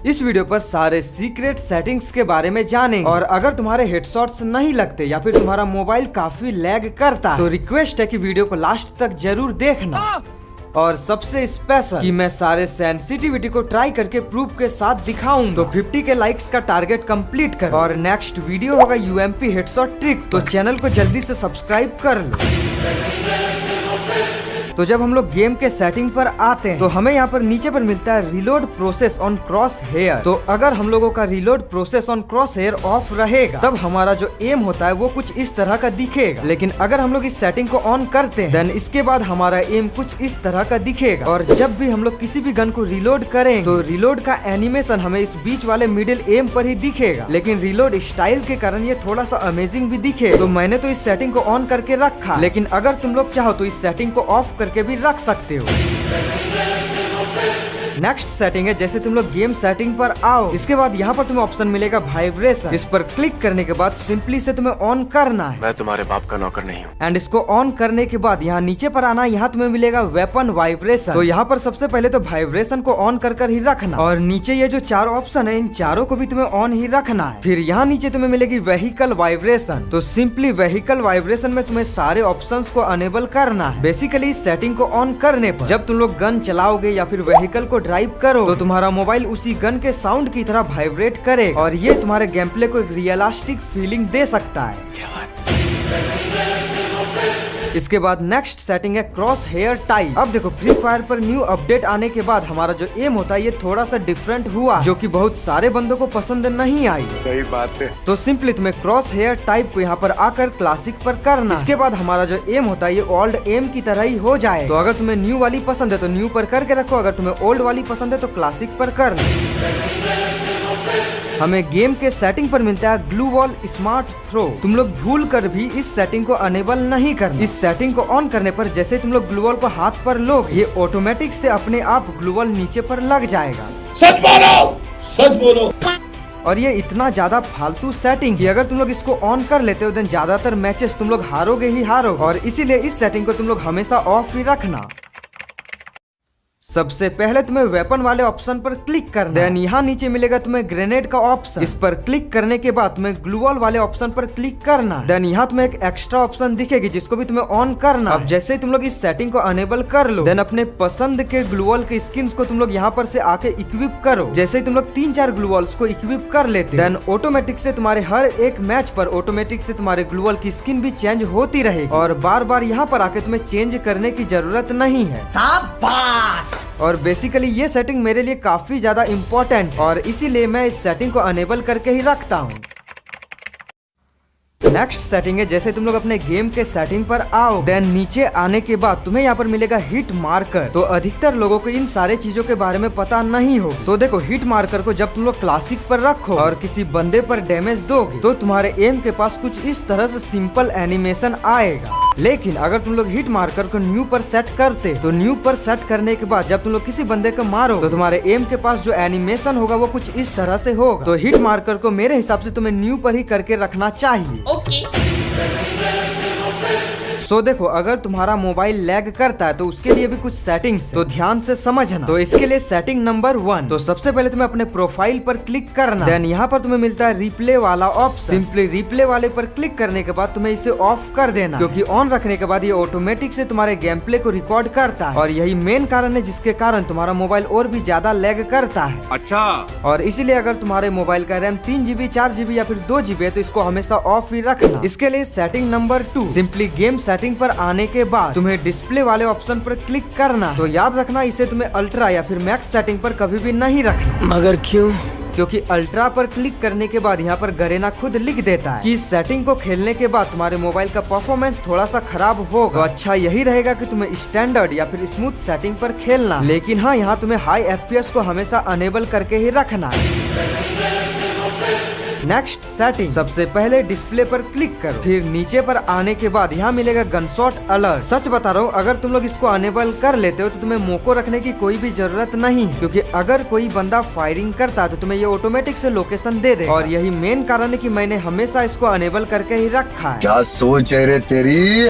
इस वीडियो पर सारे सीक्रेट सेटिंग्स के बारे में जानेंगे। और अगर तुम्हारे हेडशॉट्स नहीं लगते या फिर तुम्हारा मोबाइल काफी लैग करता है तो रिक्वेस्ट है कि वीडियो को लास्ट तक जरूर देखना। और सबसे स्पेशल कि मैं सारे सेंसिटिविटी को ट्राई करके प्रूफ के साथ दिखाऊं तो 50 के लाइक्स का टारगेट कंप्लीट कर। और नेक्स्ट वीडियो होगा यूएमपी हेडशॉट ट्रिक, तो चैनल को जल्दी से सब्सक्राइब कर लो। तो जब हम लोग गेम के सेटिंग पर आते हैं तो हमें यहाँ पर नीचे पर मिलता है reload process on crosshair. तो अगर हम लोगों का reload process on crosshair off रहेगा तब हमारा जो एम होता है वो कुछ इस तरह का दिखेगा। लेकिन अगर हम लोग इस सेटिंग को ऑन करते हैं देन इसके बाद हमारा एम कुछ इस तरह का दिखेगा। और जब भी हम लोग किसी भी गन को रिलोड करें तो रिलोड का एनिमेशन हमें इस बीच वाले मिडिल एम पर ही दिखेगा। लेकिन रिलोड स्टाइल के कारण ये थोड़ा सा अमेजिंग भी दिखे, तो मैंने तो इस सेटिंग को ऑन करके रखा। लेकिन अगर तुम लोग चाहो तो इस सेटिंग को ऑफ करके भी रख सकते हो। नेक्स्ट सेटिंग है, जैसे तुम लोग गेम सेटिंग पर आओ, इसके बाद यहाँ पर तुम्हें ऑप्शन मिलेगा वाइब्रेशन। इस पर क्लिक करने के बाद सिंपली से तुम्हें ऑन करना है। मैं तुम्हारे बाप का नौकर नहीं हूँ। एंड इसको ऑन करने के बाद यहाँ नीचे पर आना, यहाँ तुम्हें मिलेगा वेपन वाइब्रेशन। तो यहाँ पर सबसे पहले तो वाइब्रेशन को ऑन कर ही रखना। और नीचे ये जो चार ऑप्शन है इन चारों को भी तुम्हें ऑन ही रखना है। फिर यहाँ नीचे तुम्हें मिलेगी व्हीकल वाइब्रेशन। तो सिंपली व्हीकल वाइब्रेशन में तुम्हें सारे ऑप्शन को अनेबल करना है। बेसिकली इस सेटिंग को ऑन करने पर जब तुम लोग गन चलाओगे या फिर व्हीकल को ड्राइव करो तो तुम्हारा मोबाइल उसी गन के साउंड की तरह वाइब्रेट करे और ये तुम्हारे गेम प्ले को एक रियलिस्टिक फीलिंग दे सकता है। इसके बाद नेक्स्ट सेटिंग है क्रॉस हेयर टाइप। अब देखो फ्री फायर पर न्यू अपडेट आने के बाद हमारा जो एम होता है ये थोड़ा सा डिफरेंट हुआ, जो कि बहुत सारे बंदों को पसंद नहीं आई। सही बात है। तो सिंपली तुम्हें क्रॉस हेयर टाइप को यहाँ पर आकर क्लासिक पर करना। इसके बाद हमारा जो एम होता है ये ओल्ड एम की तरह ही हो जाए। तो अगर तुम्हें न्यू वाली पसंद है तो न्यू पर करके रखो, अगर तुम्हें ओल्ड वाली पसंद है तो क्लासिक पर कर लो। हमें गेम के सेटिंग पर मिलता है ग्लू वॉल स्मार्ट थ्रो। तुम लोग भूल कर भी इस सेटिंग को अनेबल नहीं करना। इस सेटिंग को ऑन करने पर जैसे तुम लोग ग्लू वॉल को हाथ पर लोगे ये ऑटोमेटिक से अपने आप ग्लू वॉल नीचे पर लग जाएगा। सच बोलो, सच बोलो। और ये इतना ज्यादा फालतू सेटिंग कि अगर तुम लोग इसको ऑन कर लेते हो देन ज्यादातर मैचेस तुम लोग हारोगे ही हारोगे। और इसीलिए इस सेटिंग को तुम लोग हमेशा ऑफ ही रखना। सबसे पहले तुम्हें वेपन वाले ऑप्शन पर क्लिक करना। देन यहाँ नीचे मिलेगा तुम्हें ग्रेनेड का ऑप्शन। इस पर क्लिक करने के बाद तुम्हें ग्लू वॉल वाले ऑप्शन पर क्लिक करना। देन यहाँ तुम्हें एक एक्स्ट्रा ऑप्शन दिखेगी जिसको भी तुम्हें ऑन करना। अब जैसे ही तुम लोग इस सेटिंग को अनेबल कर लो देन अपने पसंद के ग्लू वॉल के स्किन्स को तुम लोग यहाँ पर से आके इक्विप करो। जैसे ही तुम लोग 3-4 ग्लू वॉल्स को इक्विप कर लेते देन ऑटोमेटिक से तुम्हारे हर एक मैच पर ऑटोमेटिक से तुम्हारे ग्लू वॉल की स्किन भी चेंज होती रहेगी और बार बार यहाँ पर आके तुम्हें चेंज करने की जरूरत नहीं है। शाबाश। और बेसिकली ये सेटिंग मेरे लिए काफी ज्यादा इम्पोर्टेंट और इसीलिए मैं इस सेटिंग को अनेबल करके ही रखता हूँ। नेक्स्ट सेटिंग है, जैसे तुम लोग अपने गेम के सेटिंग पर आओ देन नीचे आने के बाद तुम्हें यहाँ पर मिलेगा हिट मार्कर। तो अधिकतर लोगों को इन सारे चीजों के बारे में पता नहीं हो। तो देखो हिट मार्कर को जब तुम लोग क्लासिक पर रखो और किसी बंदे पर डैमेज दोगे तो तुम्हारे एम के पास कुछ इस तरह से सिंपल एनिमेशन आएगा। लेकिन अगर तुम लोग हिट मार्कर को न्यू पर सेट करते तो न्यू पर सेट करने के बाद जब तुम लोग किसी बंदे को मारो तो तुम्हारे एम के पास जो एनिमेशन होगा वो कुछ इस तरह से होगा। तो हिट मार्कर को मेरे हिसाब से तुम्हें न्यू पर ही करके रखना चाहिए। सो देखो अगर तुम्हारा मोबाइल लैग करता है तो उसके लिए भी कुछ सेटिंग्स तो ध्यान से समझना। तो इसके लिए सेटिंग नंबर 1, तो सबसे पहले तुम्हें अपने प्रोफाइल पर क्लिक करना। देन यहाँ पर तुम्हें मिलता है रिप्ले वाला ऑप्शन। सिंपली रिप्ले वाले पर क्लिक करने के बाद तुम्हें इसे ऑफ कर देना, क्योंकि ऑन रखने के बाद ये ऑटोमेटिक से तुम्हारे गेम प्ले को रिकॉर्ड करता है और यही मेन कारण है जिसके कारण तुम्हारा मोबाइल और भी ज्यादा लैग करता है। अच्छा। और इसीलिए अगर तुम्हारे मोबाइल का रैम 3 GB 4 GB या फिर 2 GB है तो इसको हमेशा ऑफ ही रखना। इसके लिए setting number 2, simply game setting पर आने के बाद तुम्हें डिस्प्ले वाले ऑप्शन पर क्लिक करना। तो याद रखना इसे तुम्हें अल्ट्रा या फिर मैक्स सेटिंग पर कभी भी नहीं रखना। मगर क्यों? क्योंकि अल्ट्रा पर क्लिक करने के बाद यहाँ पर गरेना खुद लिख देता है कि इस सेटिंग को खेलने के बाद तुम्हारे मोबाइल का परफॉर्मेंस थोड़ा सा खराब होगा। तो अच्छा यही रहेगा कि तुम्हें स्टैंडर्ड या फिर स्मूथ सेटिंग पर खेलना। लेकिन हाँ यहाँ तुम्हें हाई FPS को हमेशा अनेबल करके ही रखना है। नेक्स्ट सेटिंग, सबसे पहले डिस्प्ले पर क्लिक करो, फिर नीचे पर आने के बाद यहाँ मिलेगा गनशॉट अलर्ट। सच बता रहा हूँ अगर तुम लोग इसको अनेबल कर लेते हो तो तुम्हें मोको रखने की कोई भी जरूरत नहीं है, क्योंकि अगर कोई बंदा फायरिंग करता है तो तुम्हें ये ऑटोमेटिक से लोकेशन दे दे। और यही मेन कारण है कि मैंने हमेशा इसको अनेबल करके ही रखा है। क्या सोच है रे तेरी।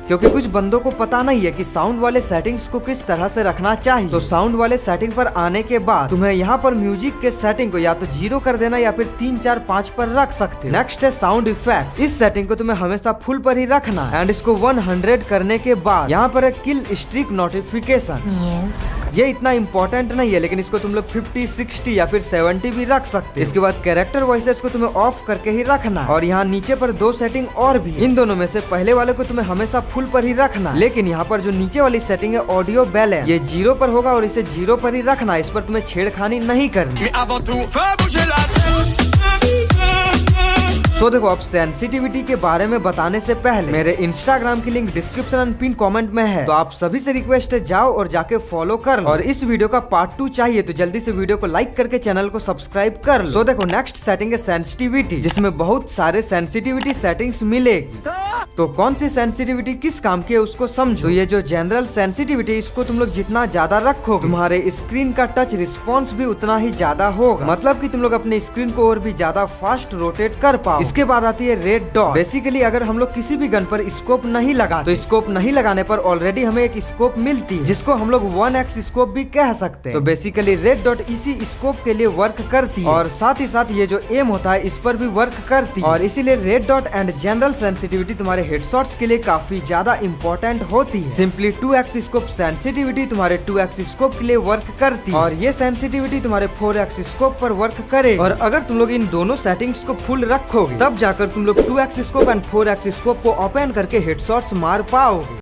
क्योंकि कुछ बंदों को पता नहीं है कि साउंड वाले सेटिंग्स को किस तरह से रखना चाहिए। तो साउंड वाले सेटिंग पर आने के बाद तुम्हें यहाँ पर म्यूजिक के सेटिंग को या तो 0 कर देना या फिर 3, 4, 5 पर रख सकते हो। नेक्स्ट है साउंड इफेक्ट। इस सेटिंग को तुम्हें हमेशा फुल पर ही रखना है एंड इसको 100 करने के बाद यहाँ पर है किल स्ट्रीक नोटिफिकेशन। ये इतना इंपॉर्टेंट नहीं है, लेकिन इसको तुम लोग 50, 60 या फिर 70 भी रख सकते हो। इसके बाद कैरेक्टर वॉइसेस को तुम्हें ऑफ करके ही रखना है। और यहाँ नीचे पर 2 सेटिंग और भी, इन दोनों में से पहले वाले को तुम्हें हमेशा फुल पर ही रखना है। लेकिन यहाँ पर जो नीचे वाली सेटिंग है ऑडियो बैलेंस, ये 0 पर होगा और इसे 0 पर ही रखना है। इस पर तुम्हें छेड़खानी नहीं करनी। तो देखो, अब सेंसिटिविटी के बारे में बताने से पहले मेरे इंस्टाग्राम की link description and pin comment में है, तो आप सभी से रिक्वेस्ट है जाओ और जाके फॉलो कर लो। और इस वीडियो का पार्ट 2 चाहिए तो जल्दी से वीडियो को लाइक करके चैनल को सब्सक्राइब कर लो। तो देखो, नेक्स्ट सेटिंग है सेंसिटिविटी, जिसमें बहुत सारे सेंसिटिविटी सेटिंग्स मिलेगी। तो कौन सी सेंसिटिविटी किस काम की है उसको समझो। तो ये जो जनरल सेंसिटिविटी, इसको तुम लोग जितना ज्यादा रखोगे तुम्हारे स्क्रीन का टच रिस्पॉन्स भी उतना ही ज्यादा होगा। मतलब कि तुम लोग अपने स्क्रीन को और भी ज्यादा फास्ट रोटेट कर पाओ। इसके बाद आती है रेड डॉट। बेसिकली अगर हम लोग किसी भी गन पर स्कोप नहीं लगा, तो स्कोप नहीं लगाने पर ऑलरेडी हमें एक स्कोप मिलती है, जिसको हम लोग 1x स्कोप भी कह सकते हैं। तो बेसिकली रेड डॉट इसी स्कोप के लिए वर्क करती है और साथ ही साथ ये जो एम होता है इस पर भी वर्क करती है। और इसीलिए red dot and general sensitivity तुम्हारे हेडशॉट्स के लिए काफी ज्यादा इंपॉर्टेंट होती है। सिंपली 2x स्कोप सेंसिटिविटी तुम्हारे 2x स्कोप के लिए वर्क करती है और ये सेंसिटिविटी तुम्हारे 4x स्कोप पर वर्क करे। और अगर तुम लोग इन दोनों सेटिंग्स को फुल रखोगे, तब जाकर तुम लोग 2x scope and 4x scope को ओपन करके हेडशॉट्स मार पाओगे।